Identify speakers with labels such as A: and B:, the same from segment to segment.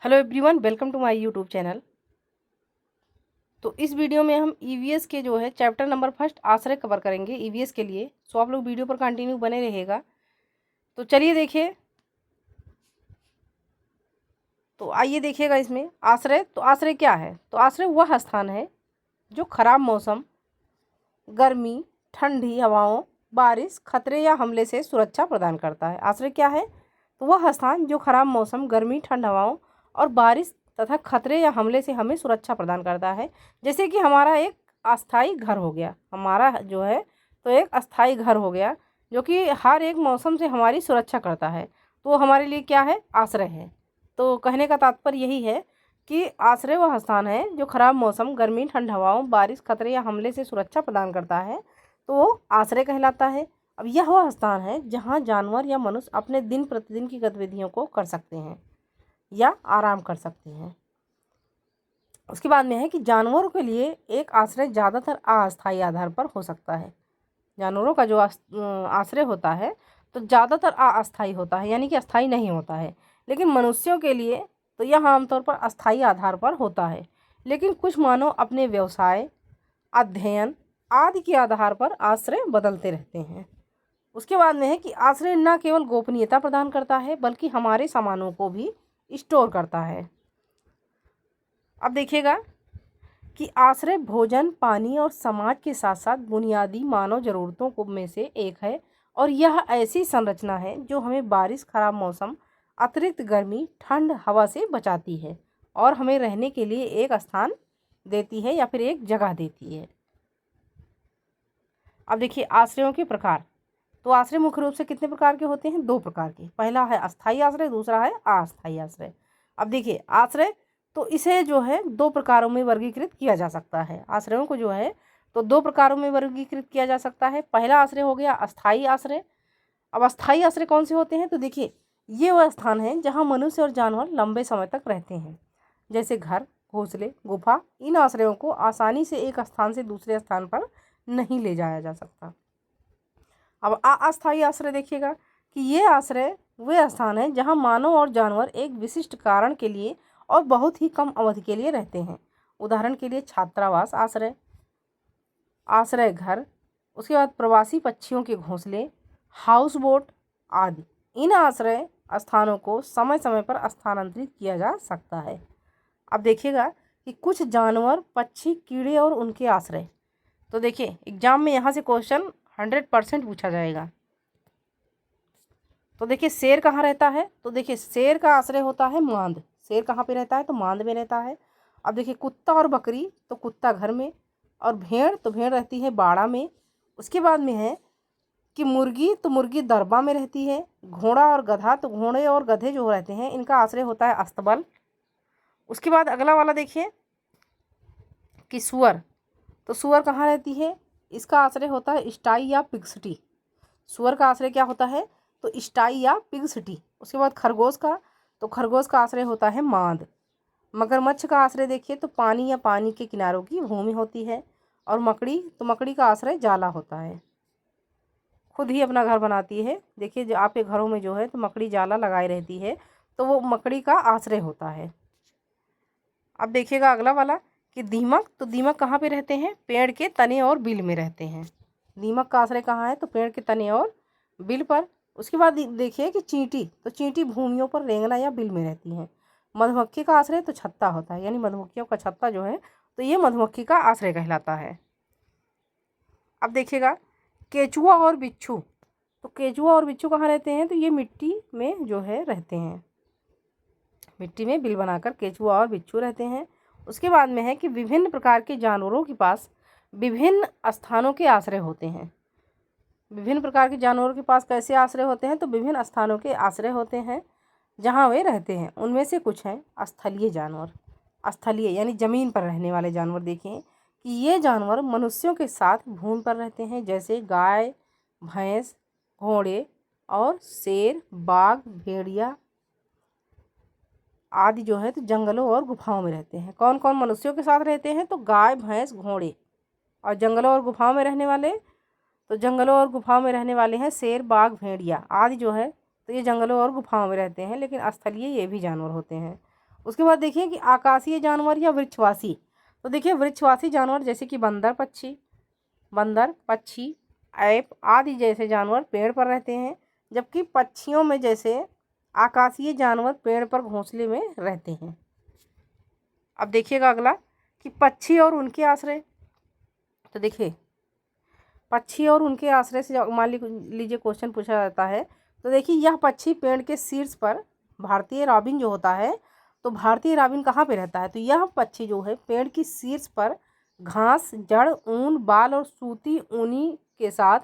A: Hello everyone, welcome to my YouTube channel. तो इस video में हम ईवीएस के जो है चैप्टर नंबर फर्स्ट आश्रय कवर करेंगे ईवीएस के लिए। सो आप लोग वीडियो पर कंटिन्यू बने रहेगा। तो चलिए देखिए। तो आइए देखिएगा इसमें आश्रय। तो आश्रय क्या है? तो आश्रय वह स्थान है जो खराब मौसम, गर्मी, ठंडी हवाओं, बारिश, खतरे या हमले से सुरक्षा प्रदान करता है। आश्रय क्या है? तो वह स्थान जो खराब मौसम, गर्मी, ठंड हवाओं और बारिश तथा खतरे या हमले से हमें सुरक्षा प्रदान करता है। जैसे कि हमारा एक अस्थाई घर हो गया, हमारा जो है तो एक अस्थाई घर हो गया जो कि हर एक मौसम से हमारी सुरक्षा करता है। तो हमारे लिए क्या है? आश्रय है। तो कहने का तात्पर्य यही है कि आश्रय वह स्थान है जो खराब मौसम, गर्मी, ठंड हवाओं, बारिश, खतरे या हमले से सुरक्षा प्रदान करता है। तो वो आश्रय कहलाता है। अब यह वह स्थान है जहाँ जानवर या मनुष्य अपने दिन प्रतिदिन की गतिविधियों को कर सकते हैं या आराम कर सकते हैं। उसके बाद में है कि जानवरों के लिए एक आश्रय ज़्यादातर अस्थायी आधार पर हो सकता है। जानवरों का जो आश्रय होता है तो ज़्यादातर अस्थायी होता है, यानी कि अस्थायी नहीं होता है। लेकिन मनुष्यों के लिए तो यह आमतौर पर अस्थायी आधार पर होता है। लेकिन कुछ मानव अपने व्यवसाय, अध्ययन आदि के आधार पर आश्रय बदलते रहते हैं। उसके बाद में है कि आश्रय न केवल गोपनीयता प्रदान करता है बल्कि हमारे सामानों को भी स्टोर करता है। अब देखिएगा कि आश्रय भोजन, पानी और समाज के साथ साथ बुनियादी मानव ज़रूरतों को में से एक है। और यह ऐसी संरचना है जो हमें बारिश, खराब मौसम, अतिरिक्त गर्मी, ठंड हवा से बचाती है और हमें रहने के लिए एक स्थान देती है या फिर एक जगह देती है। अब देखिए आश्रयों के प्रकार। तो आश्रय मुख्य रूप से कितने प्रकार के होते हैं? 2 प्रकार के। पहला है अस्थायी आश्रय, दूसरा है अस्थायी आश्रय। अब देखिए आश्रय तो इसे जो है 2 प्रकारों में वर्गीकृत किया जा सकता है। आश्रयों को जो है तो 2 प्रकारों में वर्गीकृत किया जा सकता है। पहला आश्रय हो गया अस्थायी आश्रय। अब अस्थायी आश्रय कौन से होते हैं? तो देखिए ये वह स्थान है जहाँ मनुष्य और जानवर लंबे समय तक रहते हैं, जैसे घर, घोंसले, गुफा। इन आश्रयों को आसानी से एक स्थान से दूसरे स्थान पर नहीं ले जाया जा सकता। अब अस्थायी आश्रय देखिएगा कि ये आश्रय वे स्थान है जहाँ मानव और जानवर एक विशिष्ट कारण के लिए और बहुत ही कम अवधि के लिए रहते हैं। उदाहरण के लिए छात्रावास आश्रय, आश्रय घर, उसके बाद प्रवासी पक्षियों के घोंसले, हाउस बोट आदि। इन आश्रय स्थानों को समय समय पर स्थानांतरित किया जा सकता है। अब देखिएगा कि कुछ जानवर, पक्षी, कीड़े और उनके आश्रय। तो देखिए एग्जाम में यहाँ से क्वेश्चन 100% पूछा जाएगा। तो देखिए शेर कहाँ रहता है? तो देखिए शेर का आश्रय होता है मांद। शेर कहाँ पे रहता है? तो मांद में रहता है। अब देखिए कुत्ता और बकरी, तो कुत्ता घर में, और भेड़ तो भेड़ रहती है बाड़ा में। उसके बाद में है कि मुर्गी, तो मुर्गी दरबा में रहती है। घोड़ा और गधा, तो घोड़े और गधे जो रहते हैं इनका आश्रय होता है अस्तबल। उसके बाद अगला वाला देखिए कि सुअर, तो सुअर कहाँ रहती है? इसका आश्रय होता है स्टाई या पिगसिटी। सुअर का आश्रय क्या होता है? तो स्टाई या पिगसिटी। उसके बाद खरगोश का, तो खरगोश का आश्रय होता है मांद। मगरमच्छ का आश्रय देखिए तो पानी या पानी के किनारों की भूमि होती है। और मकड़ी, तो मकड़ी का आश्रय जाला होता है, खुद ही अपना घर बनाती है। देखिए जो आपके घरों में जो है तो मकड़ी जाला लगाई रहती है, तो वो मकड़ी का आश्रय होता है। अब देखिएगा अगला वाला कि दीमक, तो दीमक कहाँ पे रहते हैं? पेड़ के तने और बिल में रहते हैं। दीमक का आश्रय कहाँ है? तो पेड़ के तने और बिल पर। उसके बाद देखिए कि चींटी, तो चींटी भूमियों पर रेंगना या बिल में रहती हैं। मधुमक्खी का आश्रय तो छत्ता होता है, यानी मधुमक्खियों का छत्ता जो है तो ये मधुमक्खी का आश्रय कहलाता है। अब देखिएगा केचुआ और बिच्छू, तो केचुआ और बिच्छू कहाँ रहते हैं? तो ये मिट्टी में जो है रहते हैं। मिट्टी में बिल बनाकर केचुआ और बिच्छू रहते हैं। उसके बाद में है कि विभिन्न प्रकार के जानवरों के पास विभिन्न स्थानों के आश्रय होते हैं। विभिन्न प्रकार के जानवरों के पास कैसे आश्रय होते हैं? तो विभिन्न स्थानों के आश्रय होते हैं जहाँ वे रहते हैं। उनमें से कुछ हैं स्थलीय जानवर। स्थलीय यानी ज़मीन पर रहने वाले जानवर। देखें कि ये जानवर मनुष्यों के साथ भूमि पर रहते हैं, जैसे गाय, भैंस, घोड़े और शेर, बाघ, भेड़िया आदि जो है तो जंगलों और गुफाओं में रहते हैं। कौन कौन मनुष्यों के साथ रहते हैं? तो गाय, भैंस, घोड़े। और जंगलों और गुफाओं में रहने वाले, तो जंगलों और गुफाओं में रहने वाले हैं शेर, बाघ, भेड़िया आदि जो है तो ये जंगलों और गुफाओं में रहते हैं, लेकिन स्थलीय ये भी जानवर होते हैं। उसके बाद देखिए कि आकाशीय जानवर या वृक्षवासी। तो देखिए वृक्षवासी जानवर जैसे कि बंदर पक्षी ऐप आदि जैसे जानवर पेड़ पर रहते हैं, जबकि पक्षियों में जैसे आकाशीय जानवर पेड़ पर घोंसले में रहते हैं। अब देखिएगा अगला कि पक्षी और उनके आश्रय। तो देखिए पक्षी और उनके आश्रय से मान लीजिए क्वेश्चन पूछा जाता है। तो देखिए यह पक्षी पेड़ के शीर्ष पर, भारतीय रॉबिन जो होता है, तो भारतीय रॉबिन कहाँ पे रहता है? तो यह पक्षी जो है पेड़ की शीर्ष पर घास, जड़, ऊन, बाल और सूती ऊनी के साथ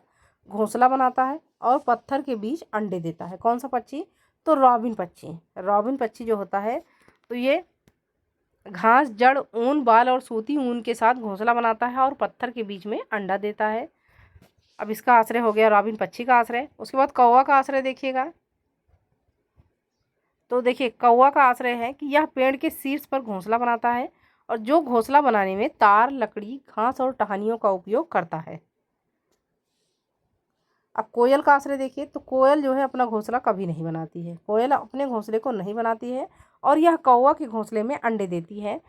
A: घोंसला बनाता है और पत्थर के बीच अंडे देता है। कौन सा पक्षी? तो रॉबिन पक्षी। रॉबिन पक्षी जो होता है तो ये घास, जड़, ऊन, बाल और सूती ऊन के साथ घोंसला बनाता है और पत्थर के बीच में अंडा देता है। अब इसका आश्रय हो गया रॉबिन पक्षी का आश्रय। उसके बाद कौवा का आश्रय देखिएगा। तो देखिए कौवा का आश्रय है कि यह पेड़ के शीर्ष पर घोंसला बनाता है और जो घोंसला बनाने में तार, लकड़ी, घास और टहनियों का उपयोग करता है। अब कोयल का आश्रय देखिए। तो कोयल जो है अपना घोंसला कभी नहीं बनाती है। कोयल अपने घोंसले को नहीं बनाती है और यह कौवा के घोंसले में अंडे देती है।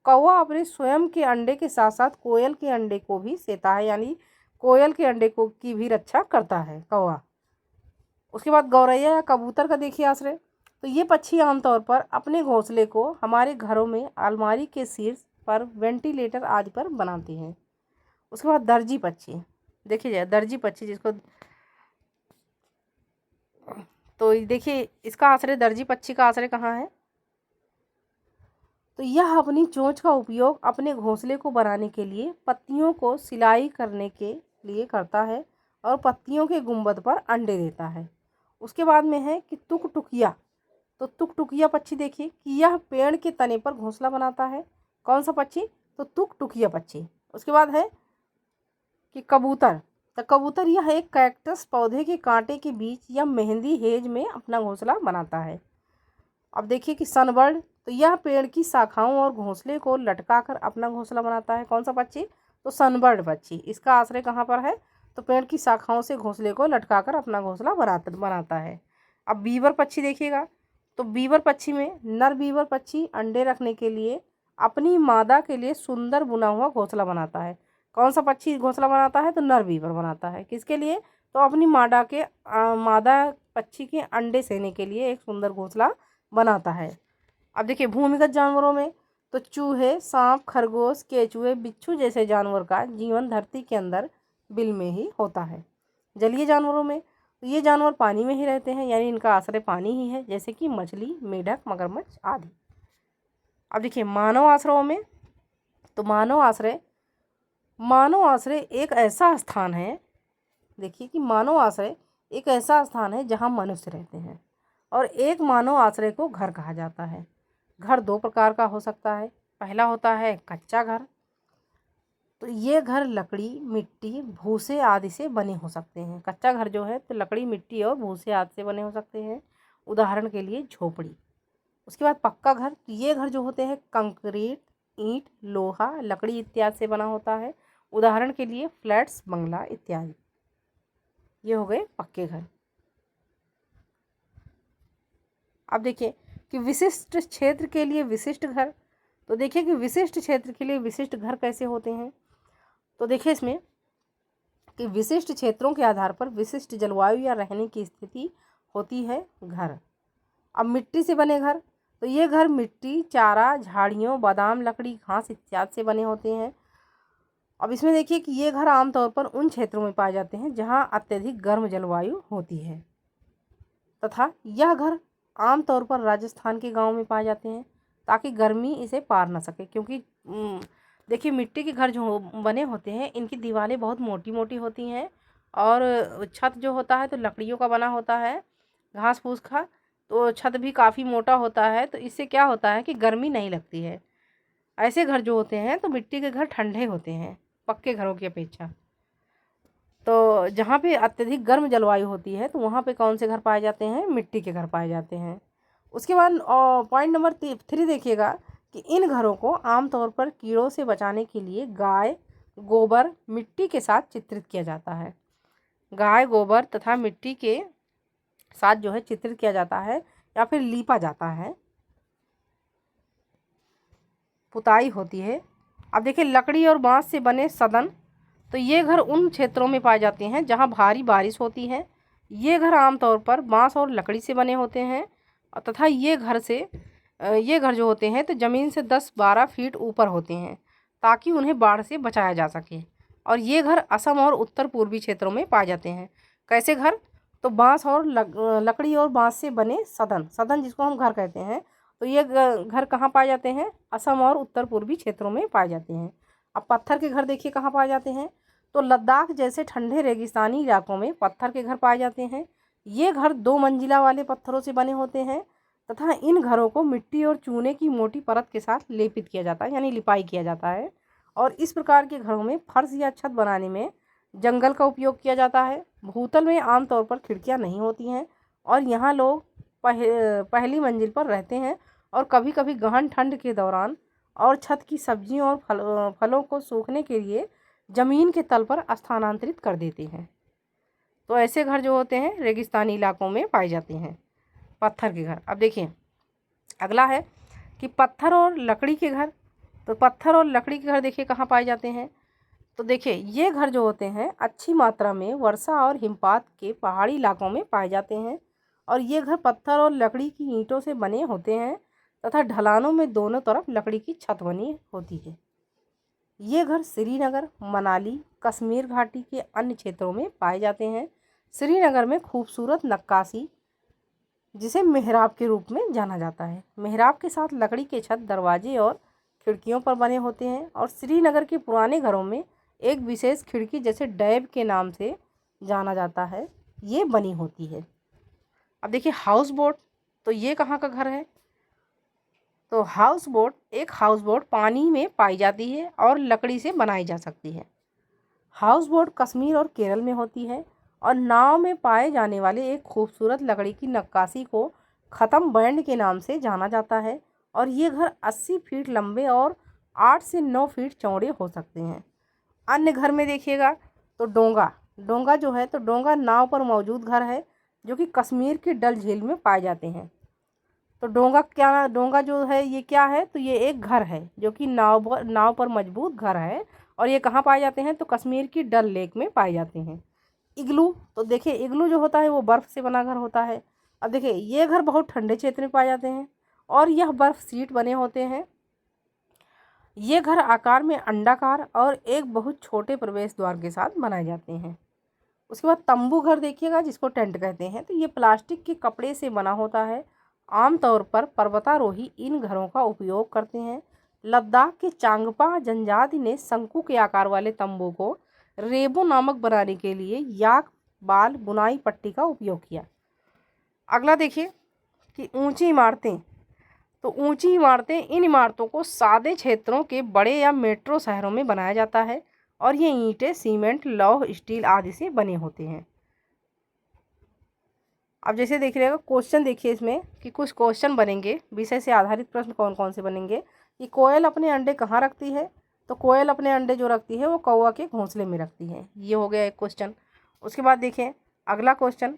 A: कौवा अपने स्वयं के अंडे के साथ साथ कोयल के अंडे को भी सेता है, यानी कोयल के अंडे को की भी रक्षा करता है कौवा। उसके बाद गौरैया या कबूतर का देखिए आश्रय। तो ये पक्षी आमतौर पर अपने घोंसले को हमारे घरों में अलमारी के शीर्ष पर, वेंटिलेटर आदि पर बनाते हैं। उसके बाद दर्जी पक्षी देखिए जाए। दर्जी पक्षी जिसको, तो देखिए इसका आश्रय, दर्जी पक्षी का आश्रय कहाँ है? तो यह अपनी चोंच का उपयोग अपने घोंसले को बनाने के लिए पत्तियों को सिलाई करने के लिए करता है और पत्तियों के गुंबद पर अंडे देता है। उसके बाद में है कि तुकटुकिया। तो तुकटुकिया पक्षी देखिए कि यह पेड़ के तने पर घोंसला बनाता है। कौन सा पक्षी? तो तुकटुकिया पक्षी। उसके बाद है कि कबूतर। तो कबूतर यह एक कैक्टस पौधे के कांटे के बीच या मेहंदी हेज में अपना घोंसला बनाता है। अब देखिए कि सनबर्ड। तो यह पेड़ की शाखाओं और घोंसले को लटकाकर अपना घोंसला बनाता है। कौन सा पक्षी? तो सनबर्ड पक्षी। इसका आश्रय कहाँ पर है? तो पेड़ की शाखाओं से घोंसले को लटकाकर अपना घोंसला बनाता है। अब बीवर पक्षी देखिएगा। तो बीवर पक्षी में नर बीवर पक्षी अंडे रखने के लिए अपनी मादा के लिए सुंदर बुना हुआ घोंसला बनाता है। कौन सा पक्षी घोंसला बनाता है? तो नर बीवर बनाता है। किसके लिए? तो अपनी मादा पक्षी के अंडे सेने के लिए एक सुंदर घोंसला बनाता है। अब देखिए भूमिगत जानवरों में तो चूहे, सांप, खरगोश, केचुए, बिच्छू जैसे जानवर का जीवन धरती के अंदर बिल में ही होता है। जलीय जानवरों में तो ये जानवर पानी में ही रहते हैं, यानी इनका आश्रय पानी ही है, जैसे कि मछली, मेढक, मगरमच्छ आदि। अब देखिए मानव आश्रयों में तो मानव आश्रय एक ऐसा स्थान है, देखिए कि मानव आश्रय एक ऐसा स्थान है जहाँ मनुष्य रहते हैं और एक मानव आश्रय को घर कहा जाता है। घर दो प्रकार का हो सकता है। पहला होता है कच्चा घर। तो ये घर लकड़ी, मिट्टी, भूसे आदि से बने हो सकते हैं। कच्चा घर जो है तो लकड़ी, मिट्टी और भूसे आदि से बने हो सकते हैं, उदाहरण के लिए झोपड़ी। उसके बाद पक्का घर। तो ये घर जो होते हैं कंक्रीट, ईंट, लोहा, लकड़ी इत्यादि से बना होता है, उदाहरण के लिए फ्लैट्स, बंगला इत्यादि। ये हो गए पक्के घर। अब देखिए कि विशिष्ट क्षेत्र के लिए विशिष्ट घर। तो देखिए कि विशिष्ट क्षेत्र के लिए विशिष्ट घर कैसे होते हैं। तो देखिए इसमें कि विशिष्ट क्षेत्रों के आधार पर विशिष्ट जलवायु या रहने की स्थिति होती है घर। अब मिट्टी से बने घर। तो ये घर मिट्टी, चारा, झाड़ियों, बादाम, लकड़ी, घास इत्यादि से बने होते हैं। अब इसमें देखिए कि ये घर आमतौर पर उन क्षेत्रों में पाए जाते हैं जहाँ अत्यधिक गर्म जलवायु होती है, तथा यह घर आमतौर पर राजस्थान के गांव में पाए जाते हैं ताकि गर्मी इसे पार ना सके। क्योंकि देखिए मिट्टी के घर जो बने होते हैं इनकी दीवारें बहुत मोटी मोटी होती हैं और छत जो होता है तो लकड़ियों का बना होता है, घास फूस का, तो छत भी काफ़ी मोटा होता है। तो इससे क्या होता है कि गर्मी नहीं लगती है। ऐसे घर जो होते हैं तो मिट्टी के घर ठंडे होते हैं पक्के घरों की अपेक्षा। तो जहाँ पे अत्यधिक गर्म जलवायु होती है तो वहाँ पे कौन से घर पाए जाते हैं? मिट्टी के घर पाए जाते हैं। उसके बाद पॉइंट नंबर 3 देखिएगा कि इन घरों को आमतौर पर कीड़ों से बचाने के लिए गाय, गोबर, मिट्टी के साथ चित्रित किया जाता है। गाय, गोबर तथा मिट्टी के साथ जो है चित्रित किया जाता है या फिर लीपा जाता है। पुताई होती है। अब देखिए लकड़ी और बांस से बने सदन, तो ये घर उन क्षेत्रों में पाए जाते हैं जहाँ भारी बारिश होती है। ये घर आमतौर पर बांस और लकड़ी से बने होते हैं तथा ये घर जो होते हैं तो ज़मीन से 10-12 फीट ऊपर होते हैं ताकि उन्हें बाढ़ से बचाया जा सके। और ये घर असम और उत्तर पूर्वी क्षेत्रों में पाए जाते हैं। कैसे घर? तो बांस और लकड़ी और बांस से बने सदन जिसको हम घर कहते हैं, तो ये घर कहाँ पाए जाते हैं? असम और उत्तर पूर्वी क्षेत्रों में पाए जाते हैं। अब पत्थर के घर देखिए कहाँ पाए जाते हैं, तो लद्दाख जैसे ठंडे रेगिस्तानी इलाकों में पत्थर के घर पाए जाते हैं। ये घर 2 मंजिला वाले पत्थरों से बने होते हैं तथा इन घरों को मिट्टी और चूने की मोटी परत के साथ लेपित किया जाता है, यानी लिपाई किया जाता है। और इस प्रकार के घरों में फर्श या छत बनाने में जंगल का उपयोग किया जाता है। भूतल में आमतौर पर खिड़कियां नहीं होती हैं और यहाँ लोग पहली मंजिल पर रहते हैं और कभी कभी गहन ठंड के दौरान और छत की सब्जियों और फलों को सूखने के लिए ज़मीन के तल पर स्थानांतरित कर देते हैं। तो ऐसे घर जो होते हैं रेगिस्तानी इलाकों में पाए जाते हैं, पत्थर के घर। अब देखिए अगला है कि पत्थर और लकड़ी के घर। तो पत्थर और लकड़ी के घर देखिए कहाँ पाए जाते हैं, तो देखिए ये घर जो होते हैं अच्छी मात्रा में वर्षा और हिमपात के पहाड़ी इलाकों में पाए जाते हैं। और ये घर पत्थर और लकड़ी की ईंटों से बने होते हैं तथा ढलानों में दोनों तरफ लकड़ी की छत बनी होती है। ये घर श्रीनगर, मनाली, कश्मीर घाटी के अन्य क्षेत्रों में पाए जाते हैं। श्रीनगर में खूबसूरत नक्काशी जिसे मेहराब के रूप में जाना जाता है, मेहराब के साथ लकड़ी के छत, दरवाजे और खिड़कियों पर बने होते हैं। और श्रीनगर के पुराने घरों में एक विशेष खिड़की जैसे डैब के नाम से जाना जाता है, ये बनी होती है। अब देखिए हाउस बोट, तो ये कहाँ का घर है, तो एक हाउस बोट पानी में पाई जाती है और लकड़ी से बनाई जा सकती है। हाउस बोट कश्मीर और केरल में होती है और नाव में पाए जाने वाले एक खूबसूरत लकड़ी की नक्काशी को ख़त्म बैंड के नाम से जाना जाता है। और ये घर 80 फीट लंबे और 8 से 9 फीट चौड़े हो सकते हैं। अन्य घर में देखिएगा तो डोंगा जो है, तो डोंगा नाव पर मौजूद घर है जो कि कश्मीर की डल झील में पाए जाते हैं। तो डोंगा जो है ये क्या है, तो ये एक घर है जो कि नाव पर मजबूत घर है और ये कहाँ पाए जाते हैं, तो कश्मीर की डल लेक में पाए जाते हैं। इग्लू, तो देखिए इग्लू जो होता है वो बर्फ़ से बना घर होता है। अब देखिए ये घर बहुत ठंडे क्षेत्र में पाए जाते हैं और यह बर्फ़ शीट बने होते हैं। ये घर आकार में अंडाकार और एक बहुत छोटे प्रवेश द्वार के साथ बनाए जाते हैं। उसके बाद तंबू घर देखिएगा जिसको टेंट कहते हैं, तो ये प्लास्टिक के कपड़े से बना होता है। आमतौर पर पर्वतारोही इन घरों का उपयोग करते हैं। लद्दाख के चांगपा जनजाति ने शंकु के आकार वाले तंबू को रेबो नामक बनाने के लिए याक बाल बुनाई पट्टी का उपयोग किया। अगला देखिए कि ऊंची इमारतें, तो ऊंची इमारतें, इन इमारतों को सादे क्षेत्रों के बड़े या मेट्रो शहरों में बनाया जाता है और ये ईंटें, सीमेंट, लौह, स्टील आदि से बने होते हैं। अब जैसे देख रहिएगा क्वेश्चन देखिए इसमें कि कुछ क्वेश्चन बनेंगे, विषय से आधारित प्रश्न कौन कौन से बनेंगे। कि कोयल अपने अंडे कहाँ रखती है, तो कोयल अपने अंडे जो रखती है वो कौवा के घोंसले में रखती है, ये हो गया एक क्वेश्चन। उसके बाद देखिए अगला क्वेश्चन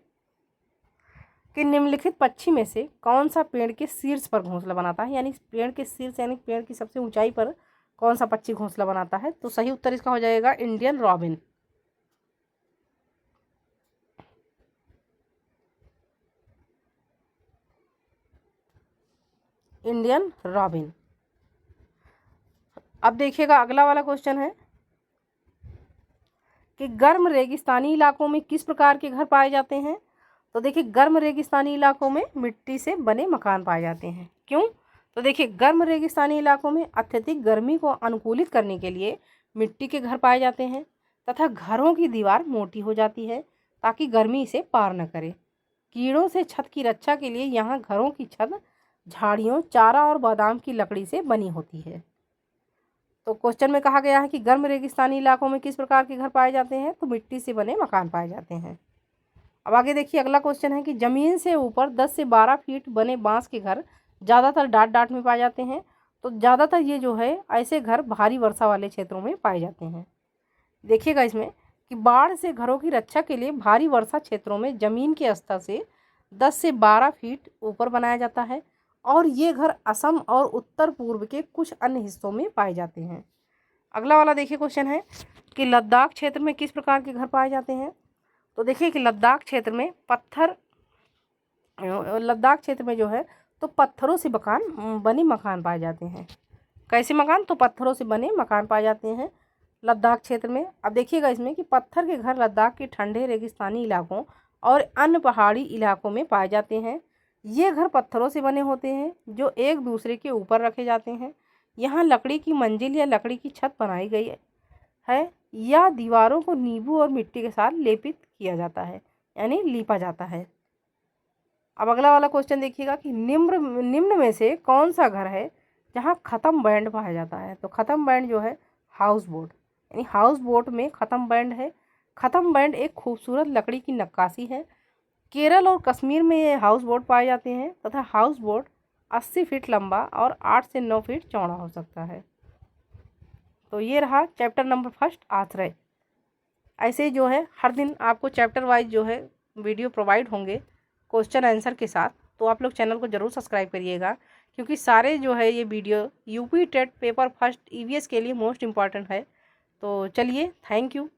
A: कि निम्नलिखित पक्षी में से कौन सा पेड़ के शीर्ष पर घोंसला बनाता है, यानी पेड़ के शीर्ष यानी पेड़ की सबसे ऊंचाई पर कौन सा पक्षी घोंसला बनाता है, तो सही उत्तर इसका हो जाएगा इंडियन रॉबिन। Indian robin. अब देखिएगा अगला वाला क्वेश्चन है कि गर्म रेगिस्तानी इलाकों में किस प्रकार के घर पाए जाते हैं। तो देखिए गर्म रेगिस्तानी इलाकों में मिट्टी से बने मकान पाए जाते हैं। क्यों, तो देखिए गर्म रेगिस्तानी इलाकों में अत्यधिक गर्मी को अनुकूलित करने के लिए मिट्टी के घर पाए जाते हैं तथा घरों की दीवार मोटी हो जाती है ताकि गर्मी इसे पार न करे। कीड़ों से छत की रक्षा के लिए यहाँ घरों की छत झाड़ियों, चारा और बादाम की लकड़ी से बनी होती है। तो क्वेश्चन में कहा गया है कि गर्म रेगिस्तानी इलाकों में किस प्रकार के घर पाए जाते हैं, तो मिट्टी से बने मकान पाए जाते हैं। अब आगे देखिए अगला क्वेश्चन है कि ज़मीन से ऊपर 10 से 12 फीट बने बांस के घर ज़्यादातर डाट में पाए जाते हैं। तो ज़्यादातर ये जो है ऐसे घर भारी वर्षा वाले क्षेत्रों में पाए जाते हैं। देखिएगा इसमें कि बाढ़ से घरों की रक्षा के लिए भारी वर्षा क्षेत्रों में ज़मीन के स्तर से 10 से 12 फीट ऊपर बनाया जाता है और ये घर असम और उत्तर पूर्व के कुछ अन्य हिस्सों में पाए जाते हैं। अगला वाला देखिए क्वेश्चन है कि लद्दाख क्षेत्र में किस प्रकार के घर पाए जाते हैं। तो देखिए कि लद्दाख क्षेत्र में लद्दाख क्षेत्र में जो है तो पत्थरों से बने मकान पाए जाते हैं। कैसे मकान? तो पत्थरों से बने मकान पाए जाते हैं लद्दाख क्षेत्र में। अब देखिएगा इसमें कि पत्थर के घर लद्दाख के ठंडे रेगिस्तानी इलाकों और अन्य पहाड़ी इलाकों में पाए जाते हैं। ये घर पत्थरों से बने होते हैं जो एक दूसरे के ऊपर रखे जाते हैं। यहाँ लकड़ी की मंजिल या लकड़ी की छत बनाई गई है या दीवारों को नींबू और मिट्टी के साथ लेपित किया जाता है, यानी लीपा जाता है। अब अगला वाला क्वेश्चन देखिएगा कि निम्न में से कौन सा घर है जहाँ ख़त्म बैंड पाया जाता है। तो ख़त्म बैंड जो है हाउस बोट, यानी हाउस बोट में ख़त्म बैंड है। ख़त्म बैंड एक खूबसूरत लकड़ी की नक्काशी है। केरल और कश्मीर में ये हाउस बोट पाए जाते हैं तथा हाउस बोट 80 फीट लंबा और 8 से 9 फीट चौड़ा हो सकता है। तो ये रहा चैप्टर नंबर 1 आश्रय। ऐसे जो है हर दिन आपको चैप्टर वाइज जो है वीडियो प्रोवाइड होंगे क्वेश्चन आंसर के साथ। तो आप लोग चैनल को ज़रूर सब्सक्राइब करिएगा, क्योंकि सारे जो है ये video UP TET paper first EVS के लिए मोस्ट इम्पॉर्टेंट है। तो चलिए, थैंक यू।